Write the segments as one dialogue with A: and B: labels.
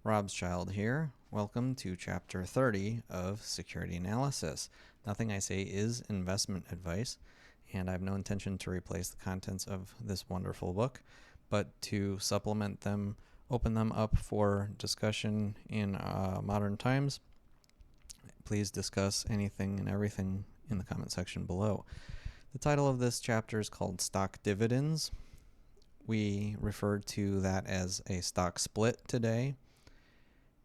A: Rob's Child here. Welcome to Chapter 30 of Security Analysis. Nothing I say is investment advice, and I have no intention to replace the contents of this wonderful book, but to supplement them, open them up for discussion in modern times. Please discuss anything and everything in the comment section below. The title of this chapter is called Stock Dividends. We refer to that as a stock split today.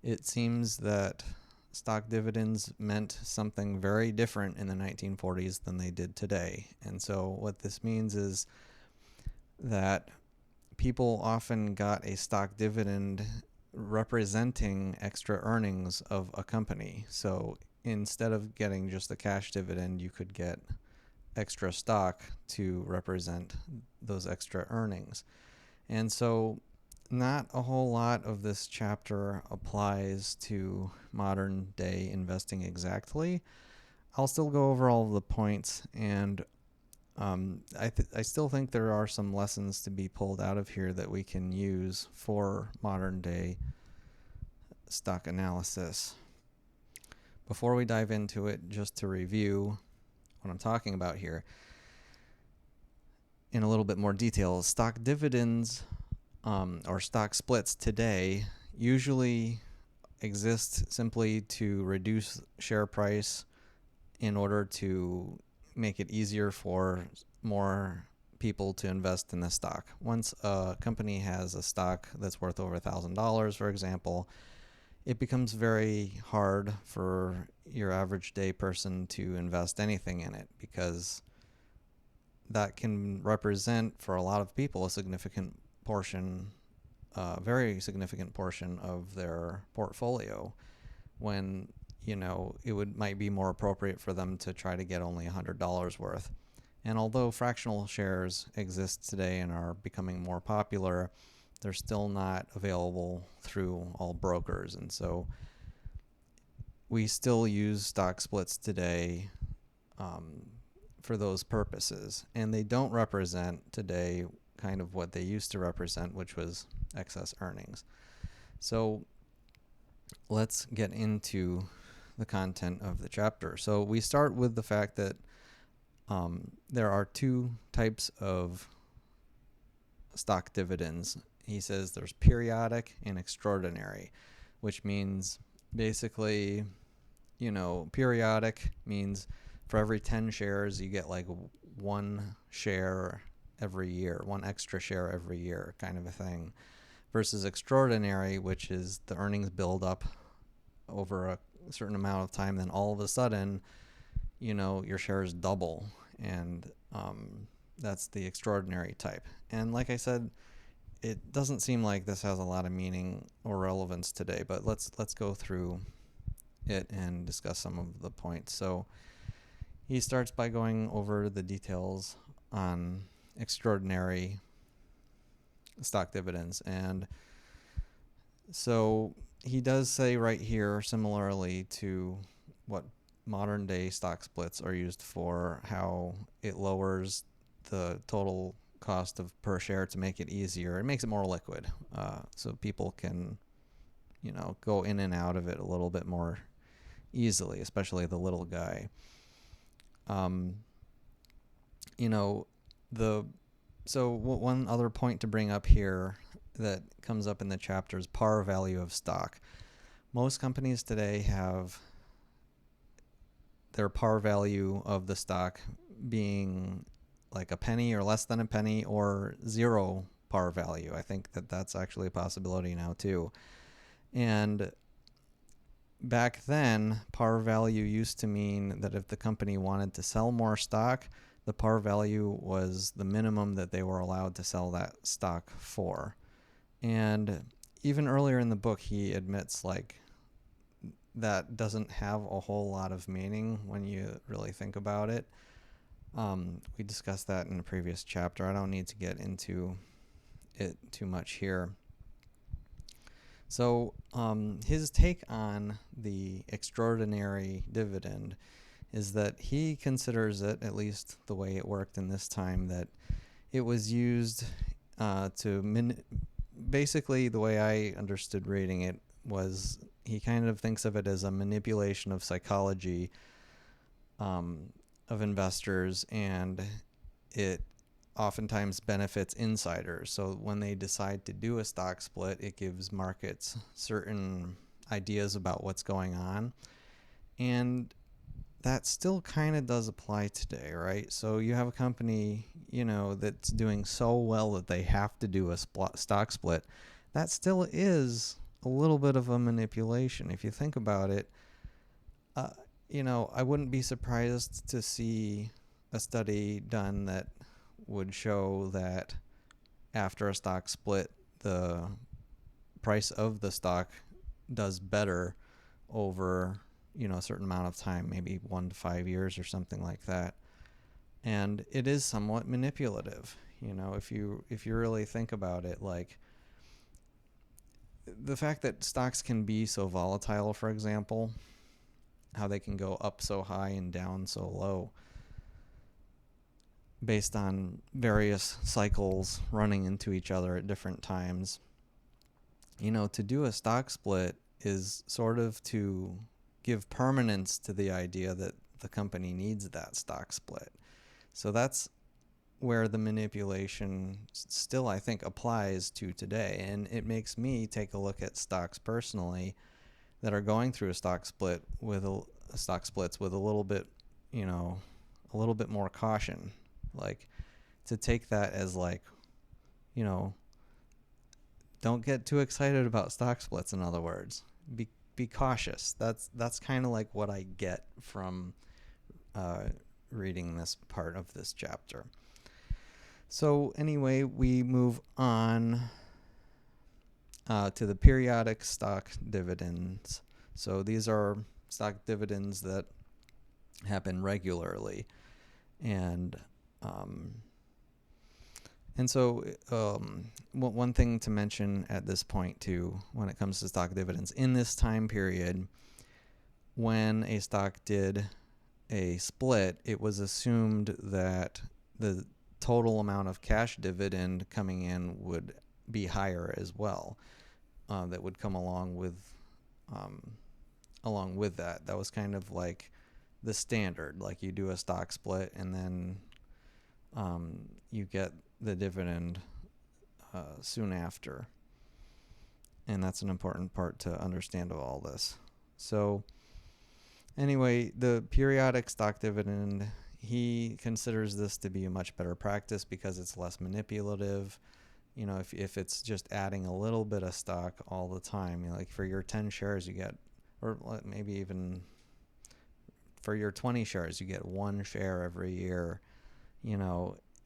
A: It seems that stock dividends meant something very different in the 1940s than they did today. And so what this means is that people often got a stock dividend representing extra earnings of a company. So instead of getting just the cash dividend, you could get extra stock to represent those extra earnings. And so not a whole lot of this chapter applies to modern day investing exactly. I'll still go over all of the points, and I still think there are some lessons to be pulled out of here that we can use for modern day stock analysis. Before we dive into it, just to review what I'm talking about here in a little bit more detail, stock dividends or stock splits today usually exist simply to reduce share price in order to make it easier for more people to invest in the stock. Once a company has a stock that's worth over $1,000, for example, it becomes very hard for your average day person to invest anything in it, because that can represent for a lot of people a significant portion, very significant portion of their portfolio, when it might be more appropriate for them to try to get only $100 worth. And although fractional shares exist today and are becoming more popular, they're still not available through all brokers. And so we still use stock splits today for those purposes. And they don't represent today kind of what they used to represent, which was excess earnings. So let's get into the content of the chapter. So we start with the fact that there are two types of stock dividends. He says there's periodic and extraordinary, which means basically, periodic means for every 10 shares, you get like one share every year, one extra share every year, kind of a thing, versus extraordinary, which is the earnings build up over a certain amount of time, then all of a sudden, your shares double, and that's the extraordinary type. And like I said, it doesn't seem like this has a lot of meaning or relevance today, but let's go through it and discuss some of the points. So he starts by going over the details on extraordinary stock dividends. And so he does say right here, similarly to what modern day stock splits are used for, how it lowers the total cost of per share to make it easier. It makes it more liquid, so people can, go in and out of it a little bit more easily, especially the little guy. So one other point to bring up here that comes up in the chapter is par value of stock. Most companies today have their par value of the stock being like a penny or less than a penny, or zero par value. I think that that's actually a possibility now too. And back then, par value used to mean that if the company wanted to sell more stock, the par value was the minimum that they were allowed to sell that stock for. And even earlier in the book, he admits that doesn't have a whole lot of meaning when you really think about it. We discussed that in a previous chapter. I don't need to get into it too much here. So his take on the extraordinary dividend is that he considers it, at least the way it worked in this time, that it was used basically, the way I understood reading it, was he kind of thinks of it as a manipulation of psychology of investors, and it oftentimes benefits insiders. So when they decide to do a stock split, it gives markets certain ideas about what's going on. And that still kind of does apply today, right? So you have a company, that's doing so well that they have to do a stock split. That still is a little bit of a manipulation. If you think about it, I wouldn't be surprised to see a study done that would show that after a stock split, the price of the stock does better over, a certain amount of time, maybe 1 to 5 years or something like that. And it is somewhat manipulative, if you really think about it. Like, the fact that stocks can be so volatile, for example, how they can go up so high and down so low based on various cycles running into each other at different times. To do a stock split is sort of to give permanence to the idea that the company needs that stock split. So that's where the manipulation still, I think, applies to today. And it makes me take a look at stocks personally that are going through a stock split with stock splits with a little bit more caution. Like, to take that as like, don't get too excited about stock splits. In other words, be cautious. That's kind of like what I get from reading this part of this chapter. So anyway, we move on to the periodic stock dividends. So these are stock dividends that happen regularly, and so one thing to mention at this point too, when it comes to stock dividends, in this time period, when a stock did a split, it was assumed that the total amount of cash dividend coming in would be higher as well. That would come along with that. That was kind of like the standard. Like, you do a stock split and then you get the dividend soon after. And that's an important part to understand of all this. So anyway, the periodic stock dividend, he considers this to be a much better practice because it's less manipulative. If it's just adding a little bit of stock all the time, like for your 10 shares you get, or maybe even for your 20 shares you get 1 share every year.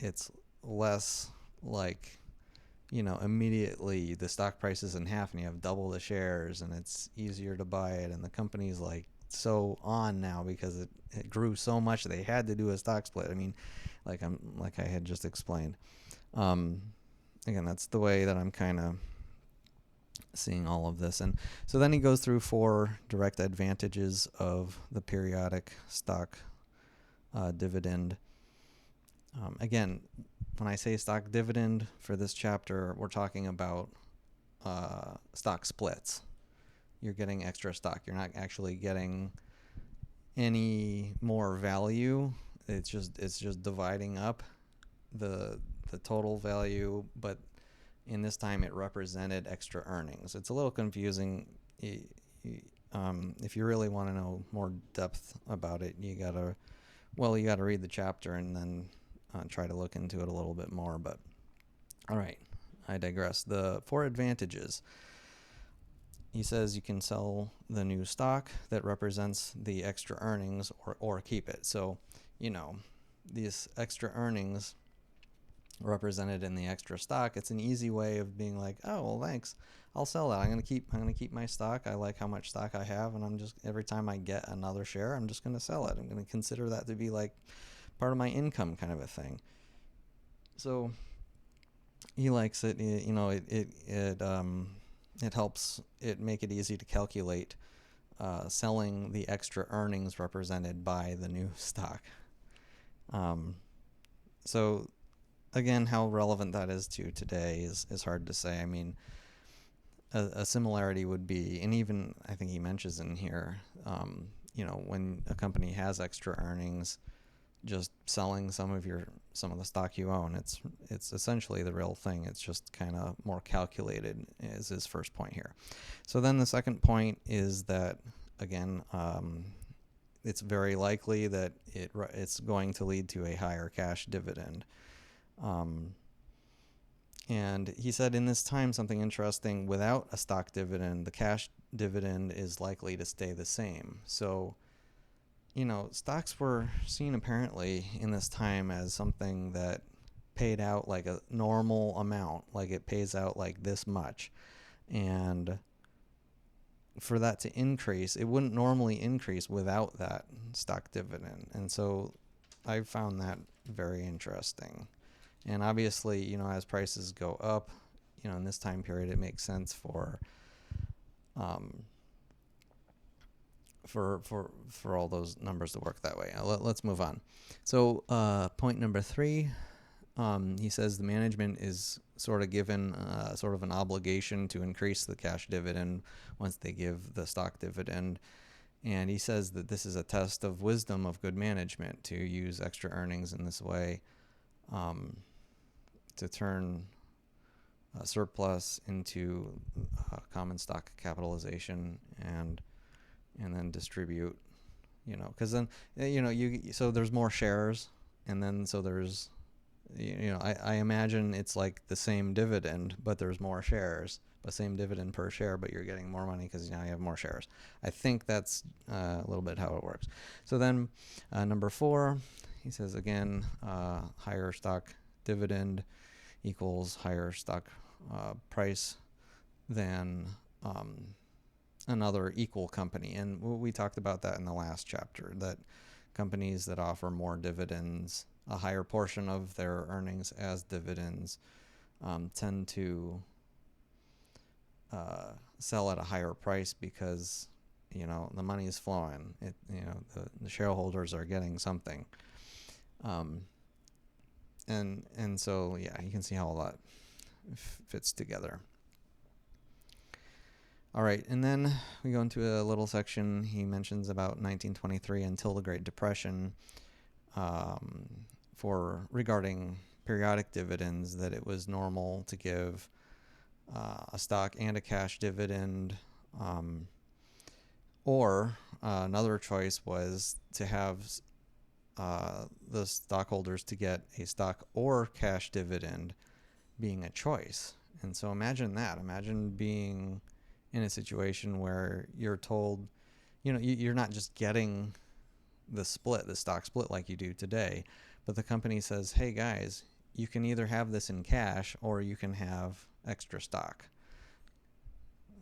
A: It's less like, immediately the stock price is in half and you have double the shares and it's easier to buy it, and the company's like so on now because it grew so much they had to do a stock split. I mean, like I had just explained. Again, that's the way that I'm kind of seeing all of this. And so then he goes through 4 direct advantages of the periodic stock dividend. Again, when I say stock dividend for this chapter, we're talking about stock splits. You're getting extra stock. You're not actually getting any more value. It's just dividing up the total value, but in this time it represented extra earnings. It's a little confusing. If you really want to know more depth about it, you gotta read the chapter and then try to look into it a little bit more. But all right, I digress. The 4 advantages. He says you can sell the new stock that represents the extra earnings or keep it. So, these extra earnings represented in the extra stock, it's an easy way of being like, oh, well, thanks, I'll sell that. I'm going to keep my stock. I like how much stock I have, and I'm just, every time I get another share, I'm just going to sell it. I'm going to consider that to be like part of my income kind of a thing. So he likes it. It helps it make it easy to calculate selling the extra earnings represented by the new stock. So again, how relevant that is to today is hard to say. I mean, a similarity would be, and even I think he mentions in here, when a company has extra earnings, just selling some of the stock you own, it's essentially the real thing. It's just kind of more calculated, is his first point here. So then the second point is that, again, it's very likely that it's going to lead to a higher cash dividend. And he said in this time something interesting: without a stock dividend, the cash dividend is likely to stay the same. So, stocks were seen apparently in this time as something that paid out like a normal amount, like it pays out like this much. And for that to increase, it wouldn't normally increase without that stock dividend. And so I found that very interesting. And obviously, as prices go up, in this time period, it makes sense for all those numbers to work that way. Let's move on. So point number 3, he says the management is sort of given sort of an obligation to increase the cash dividend once they give the stock dividend. And he says that this is a test of wisdom of good management to use extra earnings in this way, to turn surplus into common stock capitalization and then distribute, because then, so there's more shares, and then so there's, I imagine it's like the same dividend, but there's more shares, but same dividend per share, but you're getting more money because now you have more shares. I think that's a little bit how it works. So then number 4, he says again, higher stock dividend equals higher stock price than another equal company. And we talked about that in the last chapter, that companies that offer more dividends, a higher portion of their earnings as dividends, tend to sell at a higher price because the money is flowing. The shareholders are getting something, and so you can see how all that fits together. All right, and then we go into a little section. He mentions about 1923 until the Great Depression, regarding periodic dividends, that it was normal to give a stock and a cash dividend, or another choice was to have the stockholders to get a stock or cash dividend being a choice. And so imagine being in a situation where you're told, you're not just getting the stock split like you do today, but the company says, hey guys, you can either have this in cash or you can have extra stock.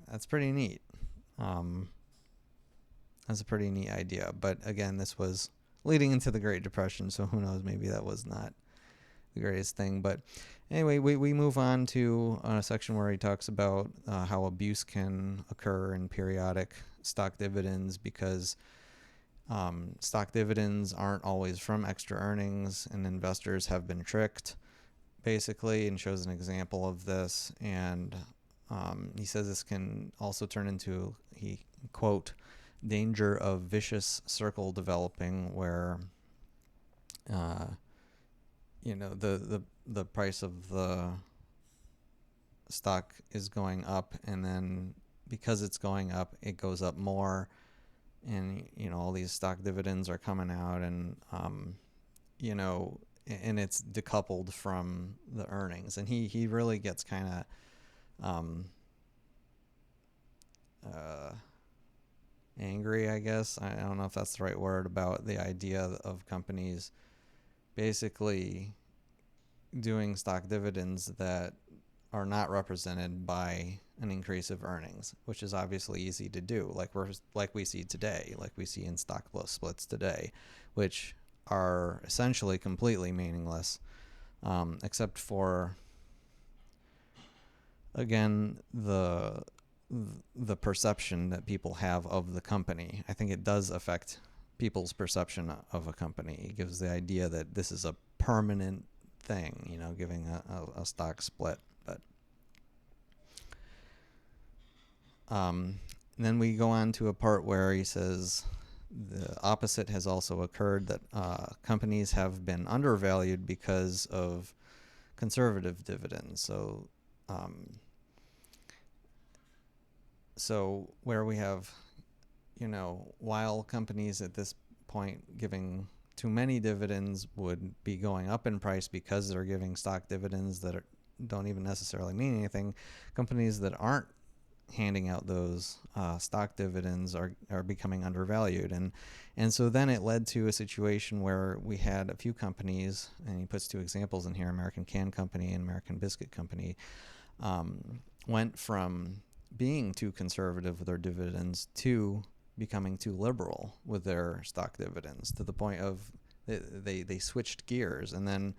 A: That's pretty neat. That's a pretty neat idea. But again, this was leading into the Great Depression, so who knows, maybe that was not the greatest thing. But anyway, we move on to a section where he talks about how abuse can occur in periodic stock dividends, because stock dividends aren't always from extra earnings, and investors have been tricked, basically, and shows an example of this. And he says this can also turn into, he quote, danger of vicious circle developing, where the price of the stock is going up, and then because it's going up, it goes up more, and all these stock dividends are coming out, and and it's decoupled from the earnings. And he really gets kind of angry, I guess. I don't know if that's the right word, about the idea of companies basically doing stock dividends that are not represented by an increase of earnings, which is obviously easy to do, like we see today, like we see in stock splits today, which are essentially completely meaningless, except for, again, the perception that people have of the company. I think it does affect people's perception of a company. It gives the idea that this is a permanent thing, giving a stock split. But And then we go on to a part where he says the opposite has also occurred, that companies have been undervalued because of conservative dividends. So where we have, while companies at this point giving too many dividends would be going up in price because they're giving stock dividends that don't even necessarily mean anything, companies that aren't handing out those stock dividends are becoming undervalued, and so then it led to a situation where we had a few companies, and he puts two examples in here: American Can Company and American Biscuit Company, went from being too conservative with their dividends to becoming too liberal with their stock dividends, to the point of they switched gears, and then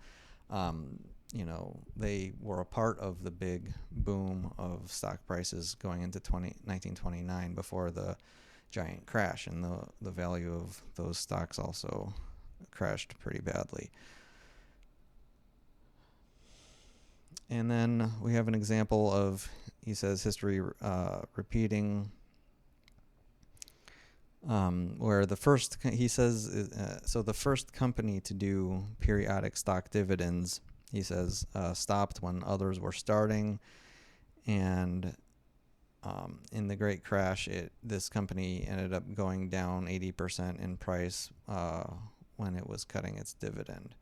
A: they were a part of the big boom of stock prices going into 1929 before the giant crash, and the value of those stocks also crashed pretty badly. And then we have an example of, he says, history repeating, where the first, he says, so the first company to do periodic stock dividends, he says, stopped when others were starting, and in the Great Crash, this company ended up going down 80% in price when it was cutting its dividend.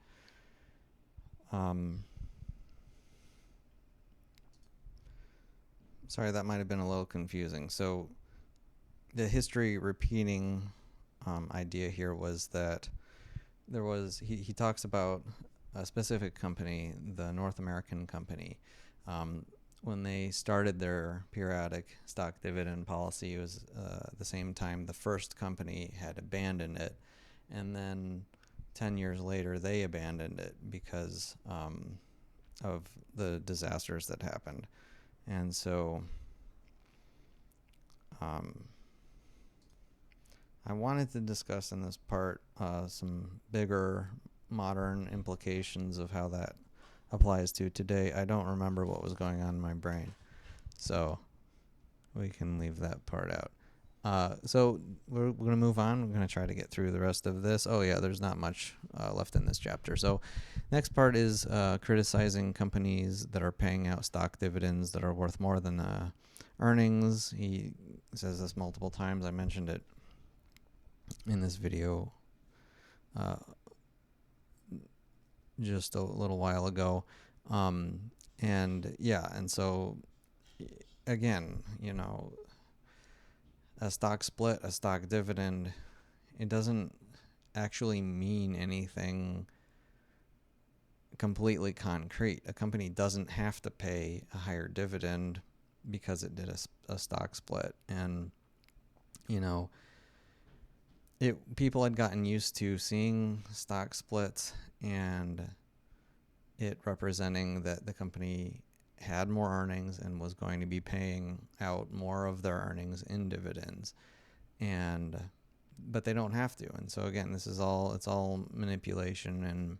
A: Sorry, that might have been a little confusing. So the history repeating idea here was that there was, he talks about a specific company, the North American company. When they started their periodic stock dividend policy, it was the same time the first company had abandoned it, and then 10 years later they abandoned it because of the disasters that happened. And so I wanted to discuss in this part some bigger modern implications of how that applies to today. I don't remember what was going on in my brain, so we can leave that part out. So we're going to move on. We're going to try to get through the rest of this. Oh yeah, there's not much left in this chapter. So next part is criticizing companies that are paying out stock dividends that are worth more than earnings. He says this multiple times. I mentioned it in this video just a little while ago. And so again, a stock split, a stock dividend, it doesn't actually mean anything completely concrete. A company doesn't have to pay a higher dividend because it did a stock split. And, people had gotten used to seeing stock splits and it representing that the company had more earnings and was going to be paying out more of their earnings in dividends, but they don't have to. And so again, it's all manipulation,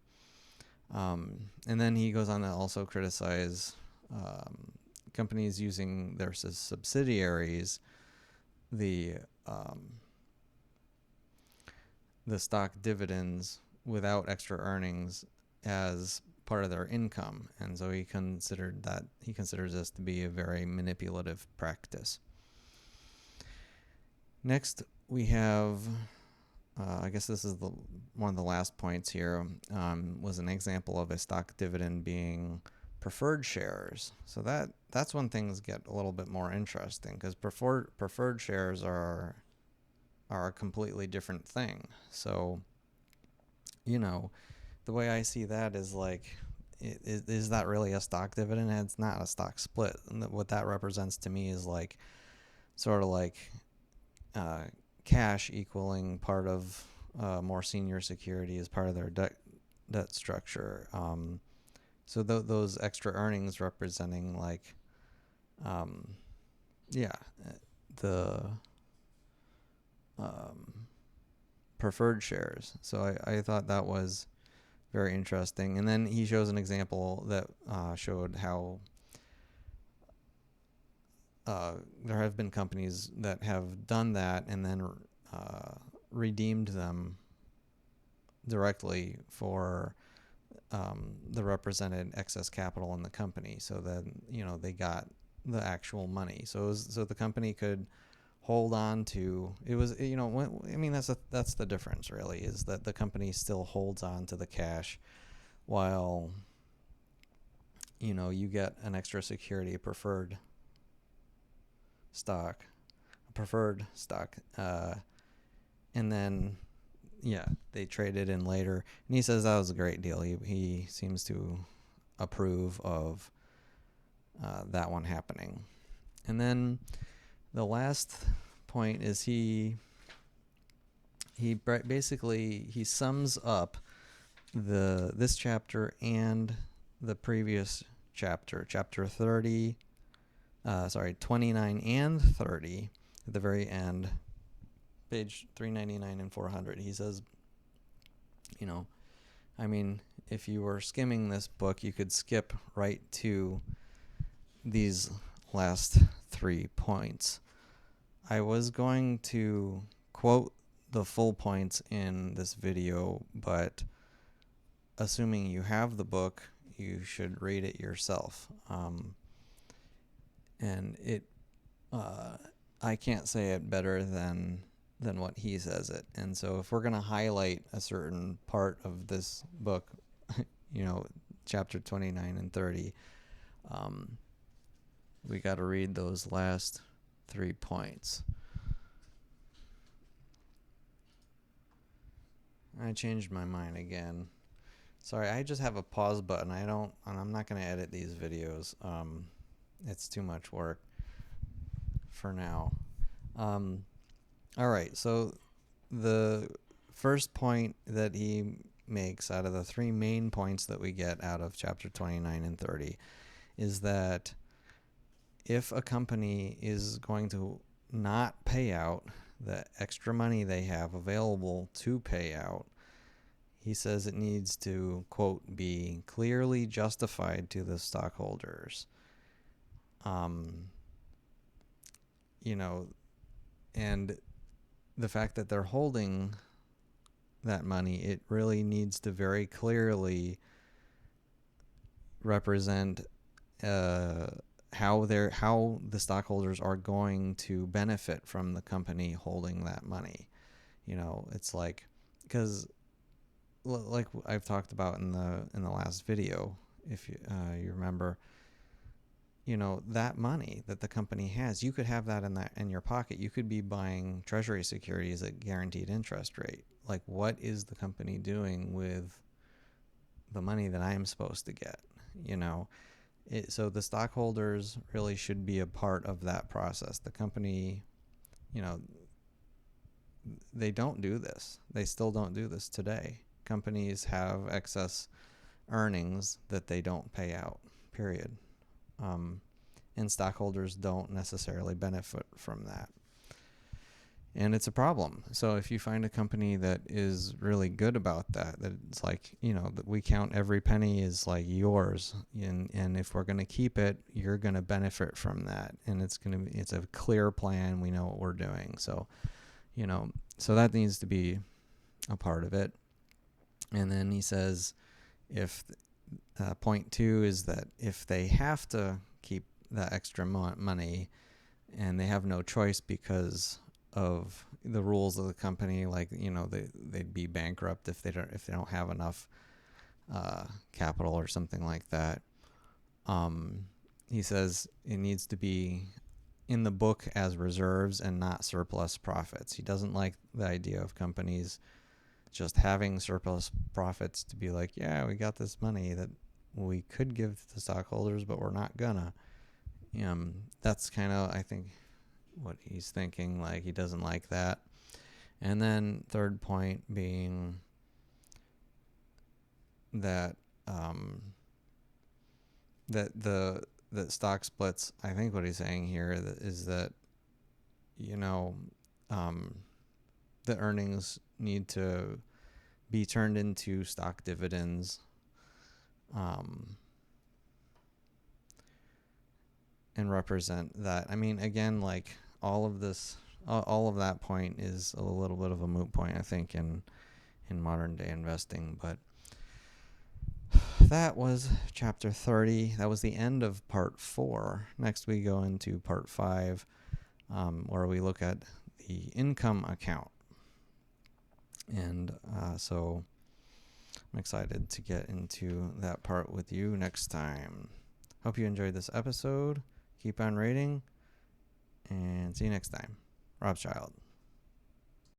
A: and then he goes on to also criticize companies using their subsidiaries, the stock dividends without extra earnings as part of their income, and so he considers this to be a very manipulative practice. Next, we have, I guess this is one of the last points here, was an example of a stock dividend being preferred shares. So that's when things get a little bit more interesting, because preferred shares are a completely different thing. So, the way I see that is like, is that really a stock dividend? And it's not a stock split. And what that represents to me is like, sort of like cash equaling part of more senior security as part of their debt structure. So those extra earnings representing like, the preferred shares. So I thought that was very interesting. And then he shows an example that showed how there have been companies that have done that and then redeemed them directly for the represented excess capital in the company. So then, they got the actual money. So the company could hold on to it. Was, that's the difference really, is that the company still holds on to the cash while you get an extra security, a preferred stock, and then they trade it in later. And he says that was a great deal. He seems to approve of that one happening. And then the last point is he basically sums up this chapter and the previous chapter 30, 29 and 30 at the very end, page 399 and 400. He says, if you were skimming this book, you could skip right to these last 3 points. I was going to quote the full points in this video, but assuming you have the book, you should read it yourself. And it, I can't say it better than what he says it. And so if we're going to highlight a certain part of this book, chapter 29 and 30, we got to read those last 3 points. I changed my mind again. Sorry, I just have a pause button. I'm not going to edit these videos. It's too much work for now. All right, so the first point that he makes out of the 3 main points that we get out of chapter 29 and 30 is that if a company is going to not pay out the extra money they have available to pay out, he says it needs to, quote, be clearly justified to the stockholders. And the fact that they're holding that money, it really needs to very clearly represent how the stockholders are going to benefit from the company holding that money. It's like, because like I've talked about in the last video, if you remember, that money that the company has, you could have that in your pocket. You could be buying treasury securities at guaranteed interest rate. Like, what is the company doing with the money that I am supposed to get? So the stockholders really should be a part of that process. The company, they don't do this. They still don't do this today. Companies have excess earnings that they don't pay out, period. And stockholders don't necessarily benefit from that. And it's a problem. So if you find a company that is really good about that it's like, that we count every penny is like yours, and if we're going to keep it, you're going to benefit from that, and it's a clear plan. We know what we're doing. So, so that needs to be a part of it. And then he says, if point 2 is that if they have to keep that extra money and they have no choice because of the rules of the company, like they'd be bankrupt if they don't have enough capital or something like that. He says it needs to be in the book as reserves and not surplus profits. He doesn't like the idea of companies just having surplus profits to be like, yeah, we got this money that we could give to the stockholders, but we're not gonna. That's kind of, I think, what he's thinking. Like, he doesn't like that. And then third point being that that stock splits. I think what he's saying here is that the earnings need to be turned into stock dividends. and represent that. I mean, again, like all of this, all of that point is a little bit of a moot point, I think, in modern day investing. But that was chapter 30. That was the end of part 4. Next, we go into part 5, where we look at the income account. And so I'm excited to get into that part with you next time. Hope you enjoyed this episode. Keep on rating, and see you next time. Rob Child.